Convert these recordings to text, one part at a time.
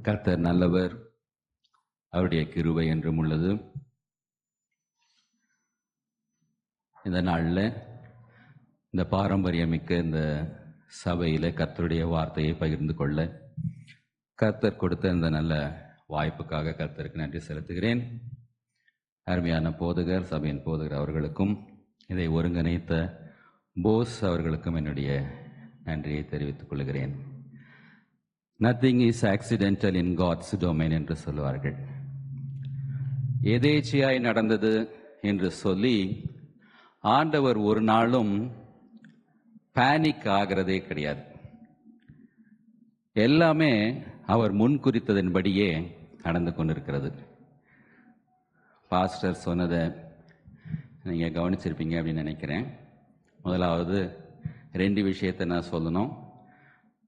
கர்த்தர் நல்லவர், அவருடைய கிருபை என்றும் உள்ளது. இந்த நாளில் இந்த பாரம்பரியமிக்க இந்த சபையில் கர்த்தருடைய வார்த்தையை பகிர்ந்து கொள்ள கர்த்தர் கொடுத்த இந்த நல்ல வாய்ப்புக்காக கர்த்தருக்கு நன்றி செலுத்துகிறேன். அருமையான போதகர், சபையின் போதகர் அவர்களுக்கும் இதை ஒருங்கிணைத்த போஸ் அவர்களுக்கும் என்னுடைய நன்றியை தெரிவித்துக் கொள்கிறேன். Nothing is accidental in God's domain என்று சொல்வார்கள். எதேச்சியாய் நடந்தது என்று சொல்லி ஆண்டவர் ஒரு நாளும் பேனிக் ஆகிறதே கிடையாது. எல்லாமே அவர் முன்குறித்ததன்படியே நடந்து கொண்டிருக்கிறது. பாஸ்டர் சொன்னதை நீங்கள் கவனிச்சிருப்பீங்க அப்படின்னு நினைக்கிறேன். முதலாவது 2 விஷயத்தை நான் சொல்லணும்.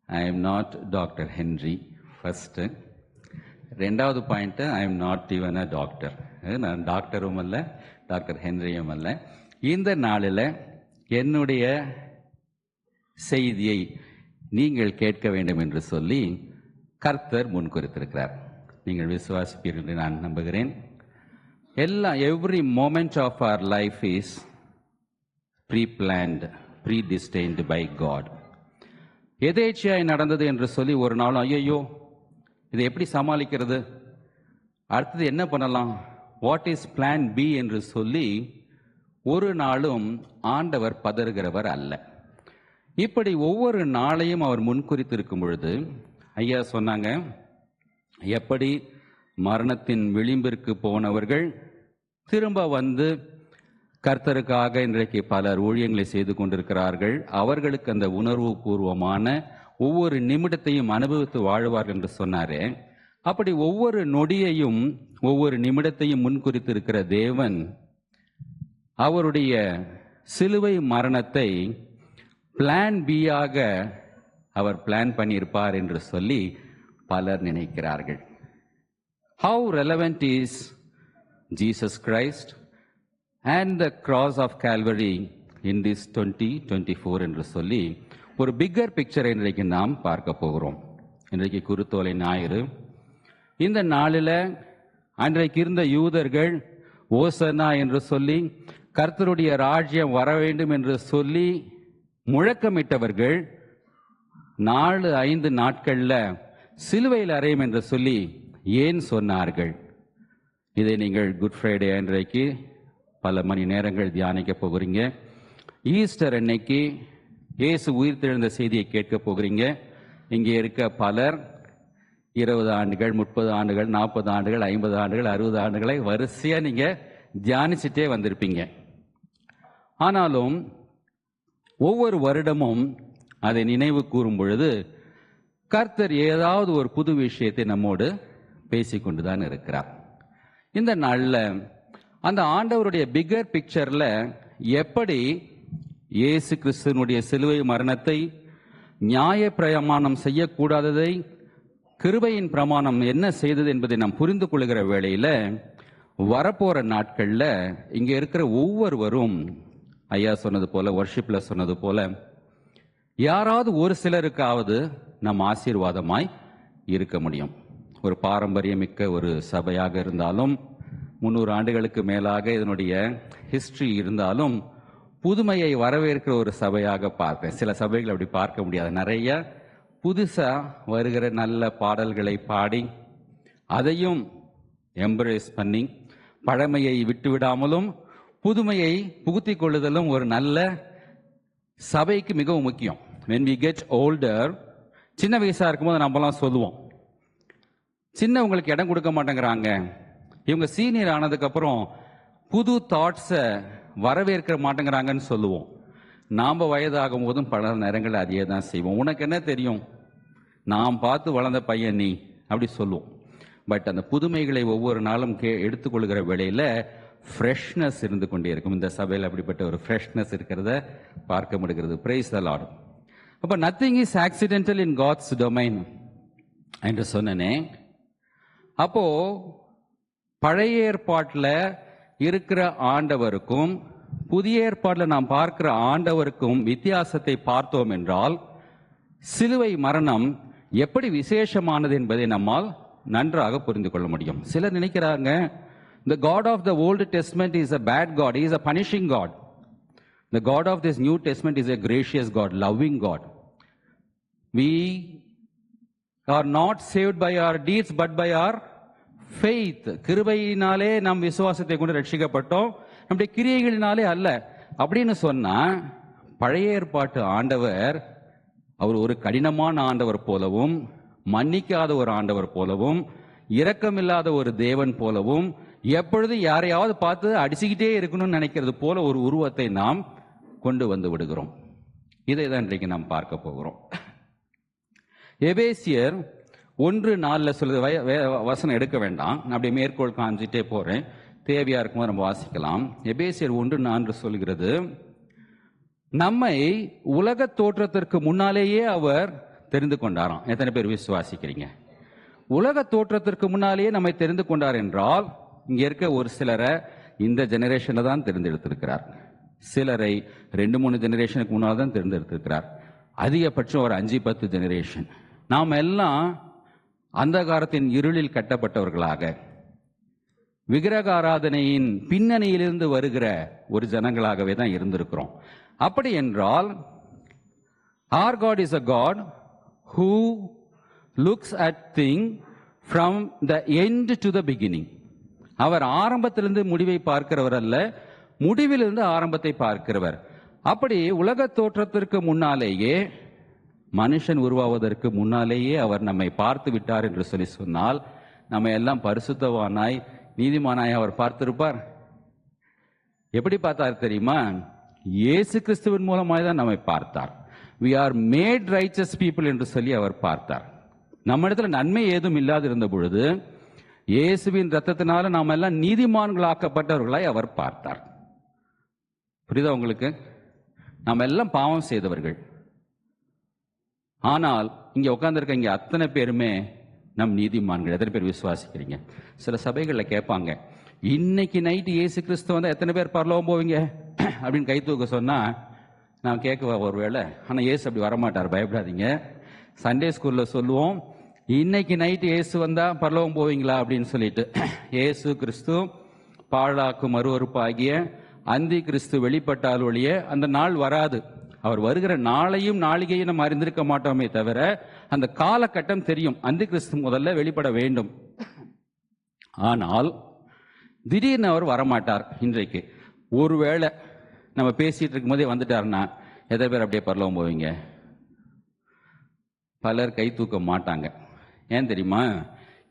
I am not doctor Henry first. 2வது point, I am not even a doctor. நான் டாக்டரும் அல்ல, டாக்டர் ஹென்ரியும் அல்ல. இந்த நாளில் என்னுடைய செய்தியை நீங்கள் கேட்க வேண்டும் என்று சொல்லி கர்த்தர் முன்குறித்திருக்கிறார். நீங்கள் விசுவாசிப்பீர்கள் என்று நான் நம்புகிறேன். Every moment of our life is preplanned, predestined by God. எதேச்சியாய் நடந்தது என்று சொல்லி ஒரு நாளும் ஐயோ இதை எப்படி சமாளிக்கிறது, அடுத்தது என்ன பண்ணலாம், வாட் இஸ் பிளான் பி என்று சொல்லி ஒரு நாளும் ஆண்டவர் பதறுகிறவர் அல்ல. இப்படி ஒவ்வொரு நாளையும் அவர் முன்குறித்திருக்கும் பொழுது ஐயா சொன்னாங்க, எப்படி மரணத்தின் விளிம்பிற்கு போனவர்கள் திரும்ப வந்து கர்த்தருக்காக இன்றைக்கு பலர் ஊழியங்களை செய்து கொண்டிருக்கிறார்கள். அவர்களுக்கு அந்த உணர்வு பூர்வமான ஒவ்வொரு நிமிடத்தையும் அனுபவித்து வாழ்வார்கள் என்று சொன்னாரே, அப்படி ஒவ்வொரு நொடியையும் ஒவ்வொரு நிமிடத்தையும் முன்குறித்திருக்கிற தேவன் அவருடைய சிலுவை மரணத்தை பிளான் பியாக அவர் பிளான் பண்ணியிருப்பார் என்று சொல்லி பலர் நினைக்கிறார்கள். How relevant is Jesus Christ and the cross of Calvary in this 2024 என்று சொல்லி ஒரு பிக்கர் பிக்சரை இன்றைக்கு நாம் பார்க்க போகிறோம். இன்றைக்கு குருத்தோலை ஞாயிறு. இந்த நாளில் அன்றைக்கு இருந்த யூதர்கள் ஓசன்னா என்று சொல்லி கர்த்தருடைய ராஜ்யம் வர வேண்டும் என்று சொல்லி முழக்கமிட்டவர்கள் 4-5 நாட்கள்ல சிலுவையில் அறையும் என்று சொல்லி ஏன் சொன்னார்கள்? இதை நீங்கள் குட் ஃப்ரைடே அன்றைக்கு பல மணி நேரங்கள் தியானிக்க போகிறீங்க. ஈஸ்டர் அன்னைக்கு இயேசு உயிர்த்தெழுந்த செய்தியை கேட்க போகிறீங்க. இங்கே இருக்க பலர் 20 ஆண்டுகள், 30 ஆண்டுகள், 40 ஆண்டுகள், 50 ஆண்டுகள், 60 ஆண்டுகளை வரிசையா நீங்க தியானிச்சுட்டே வந்திருப்பீங்க. ஆனாலும் ஒவ்வொரு வருடமும் அதை நினைவு கூறும் பொழுது கர்த்தர் ஏதாவது ஒரு புது விஷயத்தை நம்மோடு பேசிக்கொண்டுதான் இருக்கிறார். இந்த நாளில் அந்த ஆண்டவருடைய பிகர் பிக்சர்ல எப்படி இயேசு கிறிஸ்துவனுடைய சிலுவை மரணத்தை, நியாய பிரமாணம் செய்யக்கூடாததை கிருபையின் பிரமாணம் என்ன செய்தது என்பதை நாம் புரிந்து கொள்கிற வேளையில வரப்போற நாட்கள்ல இங்க இருக்கிற ஒவ்வொருவரும் ஐயா சொன்னது போல, வர்ஷிப்ல சொன்னது போல, யாராவது ஒரு சிலருக்காவது நம் ஆசீர்வாதமாய் இருக்க முடியும். ஒரு பாரம்பரியமிக்க ஒரு சபையாக இருந்தாலும், 300 ஆண்டுகளுக்கு மேலாக இதனுடைய ஹிஸ்டரி இருந்தாலும், புதுமையை வரவேற்கிற ஒரு சபையாக பார்ப்பேன். சில சபைகள் அப்படி பார்க்க முடியாது. நிறைய புதுசா வருகிற நல்ல பாடல்களை பாடி அதையும் எம்ப்ரேஸ் பண்ணி பழமையை விட்டு விடாமலும் புதுமையை புகுத்தி கொள்ளுதலும் ஒரு நல்ல சபைக்கு மிகவும் முக்கியம். when we get older, சின்ன வயசா இருக்கும்போது நம்மலாம் சொல்லுவோம், சின்னவங்களுக்கு இடம் கொடுக்க மாட்டேங்கிறாங்க, இவங்க சீனியர் ஆனதுக்கு அப்புறம் புது தாட்ஸை வரவேற்க மாட்டேங்கிறாங்கன்னு சொல்லுவோம். நாம வயதாகும் போதும் பல நேரங்கள் அதையே தான் செய்வோம். உனக்கு என்ன தெரியும், நாம் பார்த்து வளர்ந்த பையன் நீ, அப்படி சொல்லுவோம். பட் அந்த புதுமைகளை ஒவ்வொரு நாளும் எடுத்துக்கொள்கிற வேளையில ஃப்ரெஷ்னஸ் இருந்து கொண்டே இருக்கும். இந்த சபையில் அப்படிப்பட்ட ஒரு ஃப்ரெஷ்னஸ் இருக்கிறத பார்க்க முடிகிறது. Praise the lord. அப்ப nothing is accidental in God's domain என்று சொன்னனே. அப்போ பழைய ஏற்பாட்டில் இருக்கிற ஆண்டவருக்கும் புதிய ஏற்பாட்டில் நாம் பார்க்கிற ஆண்டவருக்கும் வித்தியாசத்தை பார்த்தோம் என்றால், சிலுவை மரணம் எப்படி விசேஷமானது என்பதை நம்மால் நன்றாக புரிந்து கொள்ள முடியும். சிலர் நினைக்கிறாங்க, the God of the Old Testament is a bad God, he is a punishing God. The God of this New Testament is a gracious God, loving God. We are not saved by our deeds but by our faith. கிருபையினாலே நாம் விசுவாசத்தை கொண்டு ரட்சிக்கப்பட்டோம், நம்முடைய கிரியைகளினாலே அல்ல அப்படின்னு சொன்னா, பழைய ஏற்பாட்டு ஆண்டவர் அவர் ஒரு கடினமான ஆண்டவர் போலவும், மன்னிக்காத ஒரு ஆண்டவர் போலவும், இரக்கமில்லாத ஒரு தேவன் போலவும், எப்பொழுதும் யாரையாவது பார்த்து அடிச்சுக்கிட்டே இருக்கணும்னு நினைக்கிறது போல ஒரு உருவத்தை நாம் கொண்டு வந்து விடுகிறோம். இதை தான் இன்றைக்கு நாம் பார்க்க போகிறோம். எபேசியர் 1:4 சொல்லுது, வசனம் எடுக்க வேண்டாம், நான் அப்படியே மேற்கோள் காமிச்சிட்டே போறேன், தேவையா இருக்கும்போது நம்ம வாசிக்கலாம். எபேசியர் 1:4 சொல்கிறது, நம்மை உலக தோற்றத்திற்கு முன்னாலேயே அவர் தெரிந்து கொண்டாராம். எத்தனை பேர் விசுவாசிக்கிறீங்க? உலக தோற்றத்திற்கு முன்னாலேயே நம்மை தெரிந்து கொண்டார் என்றால், இங்க இருக்க ஒரு சிலரை இந்த ஜெனரேஷன்ல தான் தேர்ந்தெடுத்திருக்கிறார், சிலரை 2-3 ஜெனரேஷனுக்கு முன்னால் தான் தேர்ந்தெடுத்திருக்கிறார், அதிகபட்சம் ஒரு 5-10 ஜெனரேஷன். நாம் எல்லாம் அந்தகாரத்தின் இருளில் கட்டப்பட்டவர்களாக, விக்கிரக ஆராதனையின் பின்னணியிலிருந்து வருகிற ஒரு ஜனங்களாகவே தான் இருந்திருக்கிறோம். அப்படி என்றால், our God is a God who looks at things from the end to the beginning. அவர் ஆரம்பத்திலிருந்து முடிவை பார்க்கிறவர் அல்ல, முடிவிலிருந்து ஆரம்பத்தை பார்க்கிறவர். அப்படி உலக தோற்றத்திற்கு முன்னாலேயே, மனுஷன் உருவாவதற்கு முன்னாலேயே அவர் நம்மை பார்த்து விட்டார் என்று சொல்லி சொன்னால், நம்ம எல்லாம் பரிசுத்தவானாய் நீதிமானாய் அவர் பார்த்திருப்பார். எப்படி பார்த்தார் தெரியுமா? இயேசு கிறிஸ்துவின் மூலமாய் தான் நம்மை பார்த்தார். we are made righteous people என்று சொல்லி அவர் பார்த்தார். நம்ம இடத்துல நன்மை ஏதும் இல்லாது இருந்த பொழுது இயேசுவின் ரத்தத்தினால நாம் எல்லாம் நீதிமான்களாக்கப்பட்டவர்களாய் அவர் பார்த்தார். புரியுதா உங்களுக்கு? நாம் எல்லாம் பாவம் செய்தவர்கள். ஆனால் இங்க உட்கார்ந்துருக்க இங்க அத்தனை பேருமே நம் நீதிமான்கள். எத்தனை பேர் விசுவாசிக்கிறீங்க? சில சபைகளில் கேட்பாங்க, இன்னைக்கு நைட்டு இயேசு கிறிஸ்து வந்தா எத்தனை பேர் பரலோகம் போவீங்க அப்படின்னு கை தூக்க சொன்னா, நான் கேட்குவா ஒருவேளை, ஆனால் இயேசு அப்படி வரமாட்டார், பயப்படாதீங்க. சண்டே ஸ்கூல்ல சொல்லுவோம், இன்னைக்கு நைட்டு இயேசு வந்தா பரலோகம் போவீங்களா அப்படின்னு சொல்லிட்டு. இயேசு கிறிஸ்து பாழாக்கும் மறுவறுப்பாகிய அந்தி கிறிஸ்து வெளிப்பட்டால் ஒழிய அந்த நாள் வராது. அவர் வருகிற நாளையும் நாளிகையும் நம்ம அறிந்திருக்க மாட்டோமே தவிர, அந்த காலகட்டம் தெரியும். அந்தி கிறிஸ்து முதல்ல வெளிப்பட வேண்டும். ஆனால் திடீர்னு அவர் வரமாட்டார். இன்றைக்கு ஒருவேளை நம்ம பேசிட்டு இருக்கும் போதே வந்துட்டாருன்னா எத்தனை பேர் அப்படியே பரலோகம் போவீங்க? பலர் கை தூக்க மாட்டாங்க. ஏன் தெரியுமா?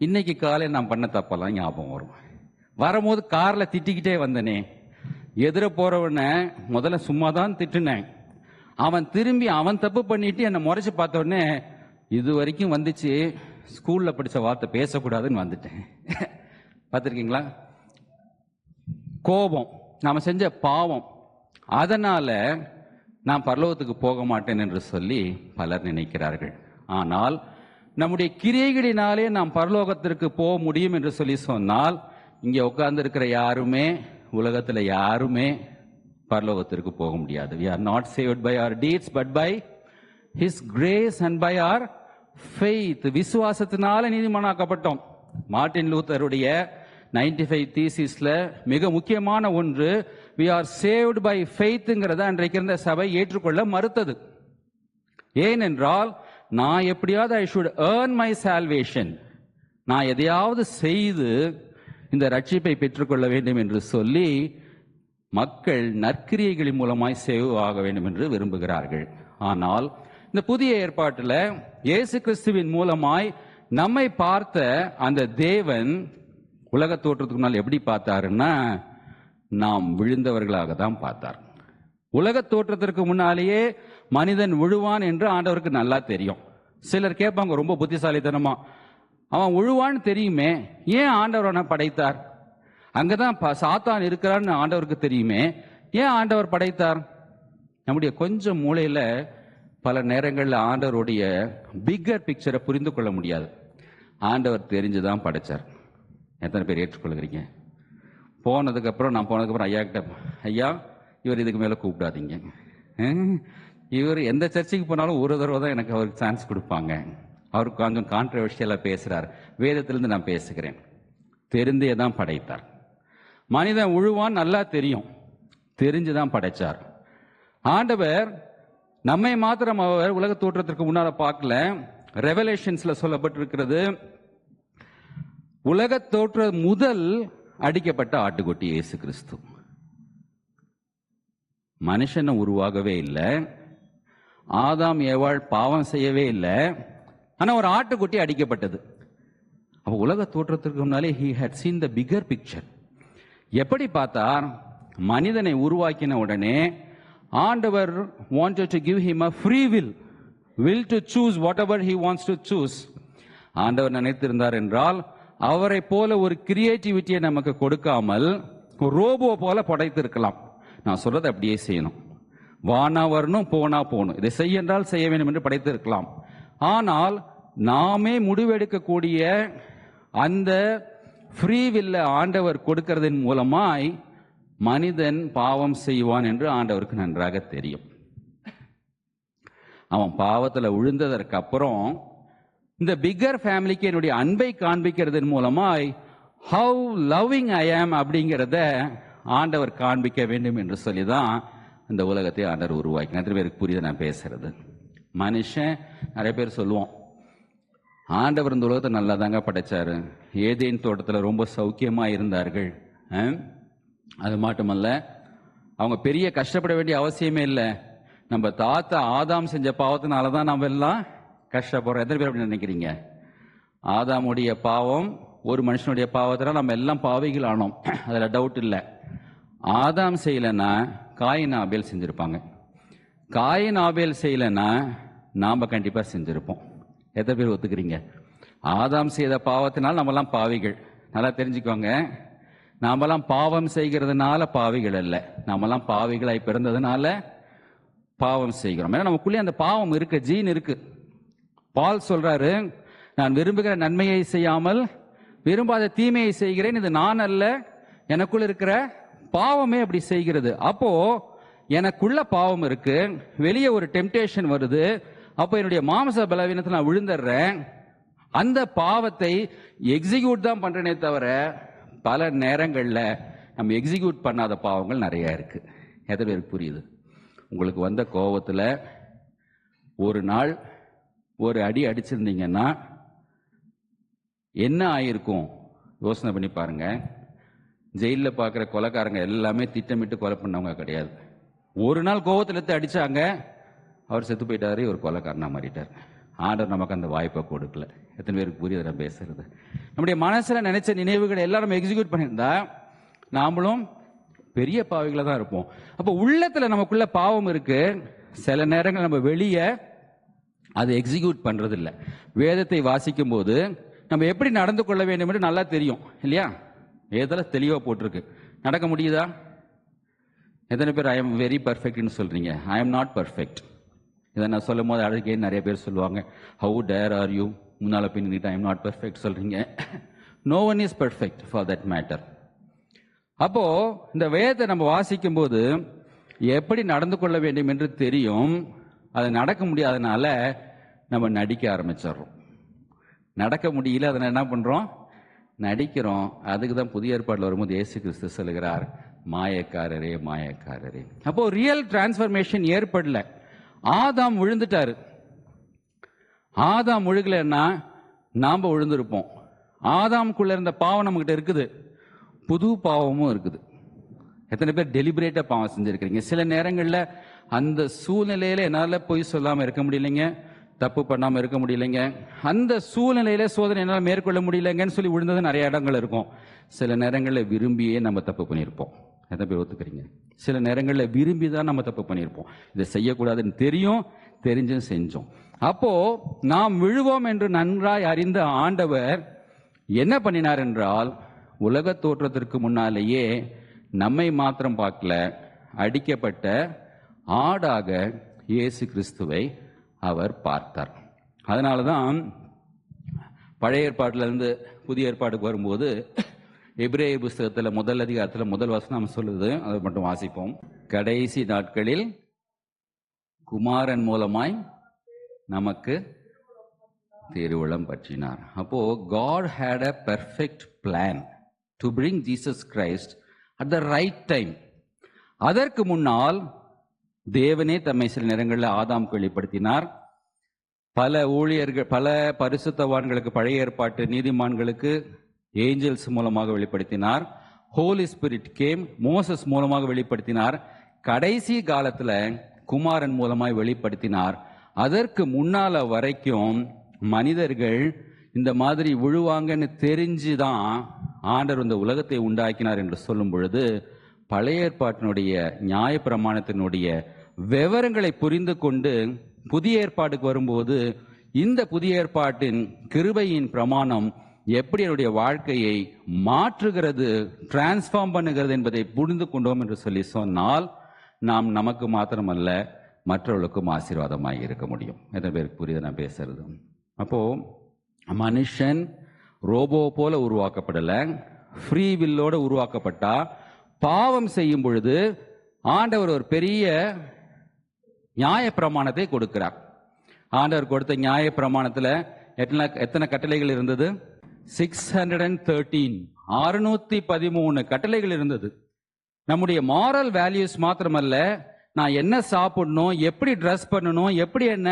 இன்னைக்கு காலை நான் பண்ண தப்பெல்லாம் ஞாபகம் வரும். வரும்போது கார்ல திட்டிக்கிட்டே வந்தனே, எதிர போறவன முதல்ல சும்மா தான் திட்டுனேன், அவன் திரும்பி அவன் தப்பு பண்ணிட்டு என்னை முறைச்சு பார்த்த உடனே, இது வரைக்கும் வந்துச்சு ஸ்கூல்ல படிச்ச வார்த்தை பேசக்கூடாதுன்னு வந்துட்டேன். பார்த்துருக்கீங்களா? கோபம், நாம செஞ்ச பாவம், அதனால நான் பரலோகத்துக்கு போக மாட்டேன் என்று சொல்லி பலர் நினைக்கிறார்கள். ஆனால் நம்முடைய கிரியைகளினாலே நாம் பரலோகத்திற்கு போக முடியும் என்று சொல்லி சொன்னால், இங்கே உட்கார்ந்து இருக்கிற யாருமே, உலகத்தில் யாருமே பரலோகத்திற்கு போக முடியாது. we are not saved by our deeds but by his grace and by our faith. விசுவாசத்தினால நீதிமானாக்கப்பட்டோம். மார்ட்டின் லூத்தருடைய 95 தீசிஸ்ல மிக முக்கியமான ஒன்று, we are saved by faithங்கிறத அன்றைக்கு இருந்த சபை ஏற்றுக்கொள்ள மறுத்தது. ஏனென்றால், நான் எப்படியாவது I should earn my salvation, நான் எதையாவது செய்து இந்த ரட்சிப்பை பெற்றுக்கொள்ள வேண்டும் என்று சொல்லி மக்கள் நற்கிரியைகளின் மூலமாய் சேவ் ஆக வேண்டும் என்று விரும்புகிறார்கள். ஆனால் இந்த புதிய ஏற்பாட்டில் இயேசு கிறிஸ்துவின் மூலமாய் நம்மை பார்த்த அந்த தேவன் உலக தோற்றத்துக்கு முன்னால் எப்படி பார்த்தாருன்னா, நாம் விழுந்தவர்களாக தான் பார்த்தார். உலக தோற்றத்திற்கு முன்னாலேயே மனிதன் விழுவான் என்று ஆண்டவருக்கு நல்லா தெரியும். சிலர் கேட்பாங்க ரொம்ப புத்திசாலித்தனமா, அவன் விழுவான்னு தெரியுமே, ஏன் ஆண்டவர் அவனை படைத்தார்? அங்கதான் சாத்தான் இருக்கிறான்னு ஆண்டவருக்கு தெரியுமே, ஏன் ஆண்டவர் படைத்தார்? நம்முடைய கொஞ்சம் மூளையில பல நேரங்களில் ஆண்டவருடைய பிக்கர் பிக்சரை புரிந்து கொள்ள முடியாது. ஆண்டவர் தெரிஞ்சுதான் படைச்சார். எத்தனை பேர் ஏற்றுக்கொள்கிறீங்க? போனதுக்கப்புறம், நான் போனதுக்கப்புறம் ஐயா கிட்ட, ஐயா இவர் இதுக்கு மேலே கூப்பிடாதீங்க, இவர் எந்த சர்ச்சைக்கு போனாலும் ஒரு தடவை தான் எனக்கு அவருக்கு சான்ஸ் கொடுப்பாங்க, அவர் கொஞ்சம் கான்ட்ரவர்ஷியலா பேசுறார். வேதத்திலிருந்து நான் பேசுகிறேன். தெரிந்தே தான் படைத்தார். மனிதன் உழுவான் நல்லா தெரியும், தெரிஞ்சுதான் படைச்சார். ஆண்டவர் நம்மை மாத்திரம் அவர் உலக தோற்றத்திற்கு முன்னால பார்க்கல. ரெவலேஷன்ஸ்ல சொல்லப்பட்டிருக்கிறது, உலக தோற்ற முதல் அடிக்கப்பட்ட ஆட்டுக்குட்டி இயேசு கிறிஸ்து. மனுஷனை உருவாகவே இல்லை, ஆதாம் ஏவாள் பாவம் செய்யவே இல்லை, ஆனா ஒரு ஆட்டுக்குட்டி அடிக்கப்பட்டது. அப்ப உலக தோற்றத்திற்கு முன்னாலே he had seen the bigger picture. எப்படி பார்த்தார்? மனிதனை உருவாக்கின உடனே ஆண்டவர் wanted to give him a free will to choose whatever he wants to choose. ஆண்டவர் நினைத்திருந்தார் என்றால் அவரை போல ஒரு கிரியேட்டிவிட்டியை நமக்கு கொடுக்காமல் ரோபோ போல படைத்திருக்கலாம். நான் சொல்றது அப்படியே செய்யணும், வானா வரணும் போனா போகணும், இதை செய்ய என்றால் செய்ய வேண்டும் என்று படைத்திருக்கலாம். ஆனால் நாமே முடிவெடுக்கக்கூடிய அந்த ஃப்ரீ வில்ல ஆண்டவர் கொடுக்கிறதன் மூலமாய் மனிதன் பாவம் செய்வான் என்று ஆண்டவருக்கு நன்றாக தெரியும். அவன் பாவத்தில் விழுந்ததற்கு அப்புறம் இந்த பிக்கர் ஃபேமிலிக்கு என்னுடைய அன்பை காண்பிக்கிறதன் மூலமாய் ஹவு லவ்விங் ஐ ஆம் அப்படிங்கிறத ஆண்டவர் காண்பிக்க வேண்டும் என்று சொல்லிதான் இந்த உலகத்தை ஆண்டவர் உருவாக்கி. நிறைய பேருக்கு புரியுது நான் பேசுறது. மனுஷன் நிறைய பேர் சொல்லுவோம், ஆண்டவர் இந்த உலகத்தை நல்லா தாங்க படைச்சாரு, ஏதேன் தோட்டத்தில் ரொம்ப சௌக்கியமா இருந்தார்கள். அது மட்டுமல்ல, அவங்க பெரிய கஷ்டப்பட வேண்டிய அவசியமே இல்லை. நம்ம தாத்தா ஆதாம் செஞ்ச பாவத்தினால தான் நம்ம எல்லாம் கஷ்டப்படுறோம். எத்தனை பேர் அப்படி நினைக்கிறீங்க? ஆதாமுடைய பாவம், ஒரு மனுஷனுடைய பாவத்தினால் நம்ம எல்லாம் பாவிகள் ஆனோம், அதில் டவுட் இல்லை. ஆதாம் செய்யலைன்னா காயின் ஆபேல் செஞ்சிருப்பாங்க, காயின் ஆபேல் செய்யலைன்னா நாம கண்டிப்பா செஞ்சிருப்போம். எத்தனை பேர் ஒத்துக்கிறீங்க? ஆதாம் செய்த பாவத்தினால் நம்மெல்லாம் பாவிகள். நல்லா தெரிஞ்சுக்கோங்க, நாமெல்லாம் பாவம் செய்கிறதுனால பாவிகள் அல்ல, நாமெல்லாம் பாவிகளாய் பிறந்ததுனால பாவம் செய்கிறோம். ஏன்னா நமக்குள்ளே அந்த பாவம் இருக்கு, ஜீன் இருக்கு. பால் சொல்றாரு, நான் விரும்புகிற நன்மையை செய்யாமல் விரும்பாத தீமையை செய்கிறேன், இது நான் அல்ல, எனக்குள்ள இருக்கிற பாவமே அப்படி செய்கிறது. அப்போ எனக்குள்ள பாவம் இருக்கு, வெளியே ஒரு டெம்டேஷன் வருது, அப்போ என்னுடைய மாம்ச பலவீனத்தை நான் விழுந்துடுறேன். அந்த பாவத்தை எக்ஸிக்யூட் தான் பண்றேனே தவிர பல நேரங்களில் நம்ம எக்ஸிக்யூட் பண்ணாத பாவங்கள் நிறைய இருக்கு. எத்தனை பேருக்கு புரியுது? உங்களுக்கு வந்த கோபத்தில் ஒரு நாள் ஒரு அடி அடிச்சிருந்தீங்கன்னா என்ன ஆயிருக்கும் யோசனை பண்ணி பாருங்க. ஜெயிலில் பார்க்குற கொலைக்காரங்க எல்லாமே திட்டமிட்டு கொலை பண்ணவங்க கிடையாது. ஒரு நாள் கோபத்தில் எடுத்து அடிச்சாங்க, அவர் செத்து போயிட்டாரு, ஒரு கொலைக்காரனா மாறிட்டார். ஆண்டவர் நமக்கு அந்த வாய்ப்பை கொடுக்கல. எத்தனை பேருக்கு புரியுது நான் பேசுறது? நம்முடைய மனசுல நினைச்ச நினைவுகளை எல்லாம் நம்ம எக்ஸிக்யூட் பண்ணியிருந்தா நாமளும் பெரிய பாவிகளை தான் இருப்போம். அப்போ உள்ளத்துல நமக்குள்ள பாவம் இருக்கு, சில நேரங்கள் நம்ம வெளியே அதை எக்ஸிக்யூட் பண்றது இல்லை. வேதத்தை வாசிக்கும் போது நம்ம எப்படி நடந்து கொள்ள வேண்டும் என்று நல்லா தெரியும் இல்லையா? வேதத்தில் தெளிவா போட்டிருக்கு. நடக்க முடியுதா? எத்தனை பேர் ஐ எம் வெரி பர்ஃபெக்ட்னு சொல்றீங்க? ஐ எம் நாட் பர்ஃபெக்ட். இதை நான் சொல்லும் போது அழகே நிறைய பேர் சொல்லுவாங்க, ஹவு டேர் ஆர் யூ, முன்னால பின்னிட்டு ஐ எம் நாட் பர்ஃபெக்ட் சொல்றீங்க. No one is perfect for that matter. அப்போ இந்த வேதத்தை நம்ம வாசிக்கும் போது எப்படி நடந்து கொள்ள வேண்டும் என்று தெரியும். அது நடக்க முடியாதனால நம்ம நடிக்க ஆரம்பிச்சிடுறோம். நடக்க முடியல, அதனால என்ன பண்றோம்? நடிக்கிறோம். அதுக்கு தான் புதிய ஏற்பாட்டில் வரும்போது இயேசு கிறிஸ்து சொல்லுகிறார், மாயக்காரரே மாயக்காரரே. அப்போ ரியல் டிரான்ஸ்ஃபர்மேஷன் ஏற்படல. ஆதாம் விழுந்துட்டாரு. ஆதாம் விழுகலன்னா நாம விழுந்திருப்போம். ஆதாமுக்குள்ள இருந்த பாவம் நம்மகிட்ட இருக்குது, புது பாவமும் இருக்குது. எத்தனை பேர் டெலிபரேட்டா பாவம் செஞ்சிருக்கிறீங்க? சில நேரங்களில் அந்த சூழ்நிலையில என்னால போய் சொல்லாம இருக்க முடியலைங்க, தப்பு பண்ணாம இருக்க முடியலைங்க, அந்த சூழ்நிலையில சோதனை என்னால் மேற்கொள்ள முடியலைங்கன்னு சொல்லி விழுந்தது நிறைய இடங்கள் இருக்கும். சில நேரங்களில் விரும்பியே நம்ம தப்பு பண்ணியிருப்போம். எத்தனை பேர் ஒத்துக்கிறீங்க? சில நேரங்களில் விரும்பி தான் நம்ம தப்பு பண்ணியிருப்போம். இதை செய்யக்கூடாதுன்னு தெரியும், தெரிஞ்சும் செஞ்சோம். அப்போ நாம் விழுவோம் என்று நன்றாய் அறிந்த ஆண்டவர் என்ன பண்ணினார் என்றால், உலக தோற்றத்திற்கு முன்னாலேயே நம்மை மாத்திரம் பார்க்கல, அடிக்கப்பட்ட ஆடாக இயேசு கிறிஸ்துவை அவர் பார்த்தார். அதனாலதான் பழைய ஏற்பாட்டிலிருந்து புதிய ஏற்பாட்டுக்கு வரும்போது எபிரேய புஸ்தகத்துல முதல் அதிகாரத்துல முதல் வசனம் சொல்லுது, அதை மட்டும் வாசிப்போம். கடைசி நாட்களில் குமாரன் மூலமாய் நமக்கு திருவுளம் பற்றினார். அப்போ God had a perfect plan to bring Jesus Christ at the right time. அதற்கு முன்னால் தேவனே தம்மை சில நேரங்களில் ஆதாமுக்கு வெளிப்படுத்தினார். பல ஊழியர்கள், பல பரிசுத்தவான்களுக்கு, பழைய ஏற்பாட்டு நீதிமான்களுக்கு ஏஞ்சல்ஸ் மூலமாக வெளிப்படுத்தினார். ஹோலி ஸ்பிரிட் கேம், மோசஸ் மூலமாக வெளிப்படுத்தினார். கடைசி காலத்துல குமாரன் மூலமாய் வெளிப்படுத்தினார். அதற்கு முன்னால வரைக்கும் மனிதர்கள் இந்த மாதிரி விழுவாங்கன்னு தெரிஞ்சுதான் ஆண்டவர் இந்த உலகத்தை உண்டாக்கினார் என்று சொல்லும் பொழுது, பழைய ஏற்பாட்டினுடைய நியாய பிரமாணத்தினுடைய விவரங்களை புரிந்து கொண்டு புதிய ஏற்பாட்டுக்கு வரும்போது இந்த புதிய ஏற்பாட்டின் கிருபையின் பிரமாணம் எப்படி என்னுடைய வாழ்க்கையை மாற்றுகிறது, டிரான்ஸ்ஃபார்ம் பண்ணுகிறது என்பதை புரிந்து கொண்டோம் என்று சொல்லி சொன்னால் நாம் நமக்கு மாத்திரமல்ல மற்றவர்களுக்கும் ஆசீர்வாதமாக இருக்க முடியும். எத்தனை பேருக்கு புரியுது நான் பேசுறது? அப்போ மனுஷன் ரோபோ போல உருவாக்கப்படல, ஃப்ரீ வில்லோட உருவாக்கப்பட்டா. பாவம் செய்யும் பொழுது ஆண்டவர் ஒரு பெரிய நியாய பிரமாணத்தை கொடுக்கிறார். ஆண்டவர் கொடுத்த நியாய பிரமாணத்துல எத்தனை கட்டளைகள் இருந்தது? 613 613 கட்டளைகள் இருந்தது. நம்முடைய மாரல் வேல்யூஸ் மாத்திரமல்ல, நான் என்ன சாப்பிடணும், எப்படி ட்ரெஸ் பண்ணணும், எப்படி என்ன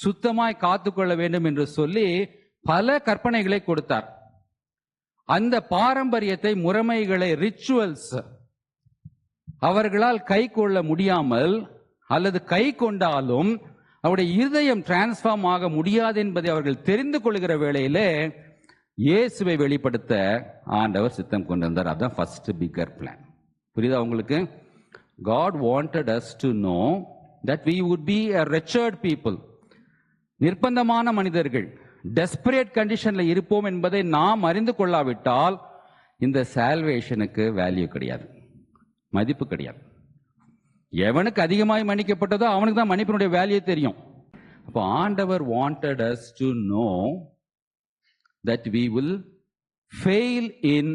சுத்தமாய் காத்துக்கொள்ள வேண்டும் என்று சொல்லி பல கற்பனைகளை கொடுத்தார். அந்த பாரம்பரியத்தை, முறைமைகளை, ரிச்சுவல்ஸ் அவர்களால் கை கொள்ள முடியாமல் அல்லது கை கொண்டாலும் அவருடைய இருதயம் டிரான்ஸ்ஃபார்ம் ஆக முடியாது என்பதை அவர்கள் தெரிந்து கொள்கிற வேளையிலே இயேசுவை வெளிப்படுத்த ஆண்டவர் சித்தம் கொண்டிருந்தார். அதுதான் ஃபர்ஸ்ட் பிகர் பிளான். புரியுதா உங்களுக்கு? God wanted us to know that we would be a wretched people. நிர்பந்தமான மனிதர்கள், டெஸ்பரேட் கண்டிஷன்ல இருப்போம் என்பதை நாம் அறிந்து கொள்ளாவிட்டால் இந்த சால்வேஷனுக்கு வேல்யூ கிடையாது, மதிப்பு கிடையாது. எவனுக்கு அதிகமாய் மன்னிக்கப்பட்டதோ அவனுக்கு தான் மன்னிப்பினுடைய வேல்யூ தெரியும். அப்போ ஆண்டவர் wanted us to know that we will fail in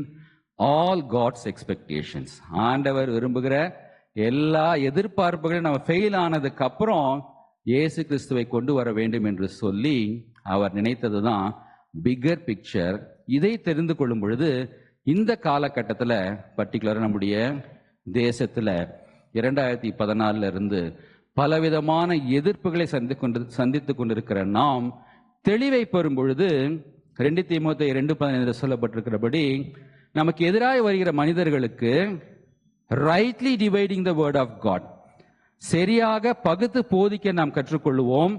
all God's expectations. ஆண்டவர் விரும்புகிற எல்லா எதிர்பார்ப்புகளையும் நம்ம ஃபெயில் ஆனதுக்கு அப்புறம் இயேசு கிறிஸ்துவை கொண்டு வர வேண்டும் என்று சொல்லி அவர் நினைத்தது தான் பிகர் பிக்சர். இதை தெரிந்து கொள்ளும் பொழுது இந்த காலகட்டத்தில் பர்டிகுலராக நம்முடைய தேசத்தில் 2014 இருந்து பலவிதமான எதிர்ப்புகளை சந்தித்து கொண்டிருக்கிற நாம் தெளிவை பெறும் பொழுது 2 தீமோத்தேயு 2:15 சொல்லப்பட்டிருக்கிறபடி நமக்கு எதிராக வருகிற மனிதர்களுக்கு rightly dividing the word of God, சரியாக பகுத்து போதிக்க நாம் கற்றுக்கொள்வோம்.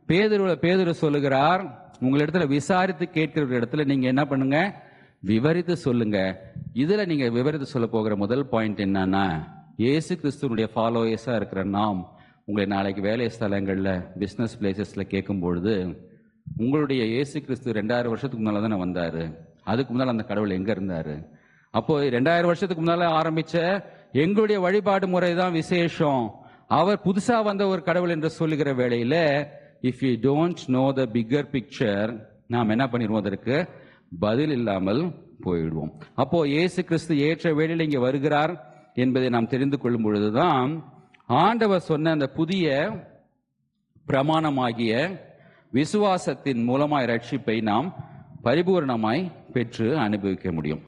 பேதுரு சொல்லுகிறார், உங்களிடத்துல விசாரித்து கேட்கிற இடத்துல நீங்க என்ன பண்ணுங்க, விவரித்து சொல்லுங்க. இதுல நீங்க விவரித்து சொல்ல போகிற முதல் பாயிண்ட் என்னன்னா, இயேசு கிறிஸ்துவனுடைய ஃபாலோயர்ஸா இருக்கிற நாம் உங்களை நாளைக்கு வேலை ஸ்தலங்கள்ல, பிசினஸ் பிளேசஸ்ல கேட்கும் பொழுது, உங்களுடைய இயேசு கிறிஸ்து 2000 வருஷத்துக்கு முன்னால தானே வந்தாரு, அதுக்கு முன்னால் அந்த கடவுள் எங்க இருந்தாரு? அப்போ 2000 வருஷத்துக்கு முன்னால ஆரம்பிச்ச எங்களுடைய வழிபாடு முறை தான் விசேஷம், அவர் புதுசா வந்த ஒரு கடவுள் என்று சொல்லுகிற வேளையில if you don't know the bigger picture, நாம் என்ன பண்ணிடுவோம், அதற்கு பதில் இல்லாமல் போயிடுவோம். அப்போ இயேசு கிறிஸ்து ஏற்ற வேளையில் இங்கே வருகிறார் என்பதை நாம் தெரிந்து கொள்ளும் பொழுதுதான் ஆண்டவர் சொன்ன அந்த புதிய பிரமாணமாகிய விசுவாசத்தின் மூலமாய் ரட்சிப்பை நாம் பரிபூர்ணமாய் பெற்று அனுபவிக்க முடியும்.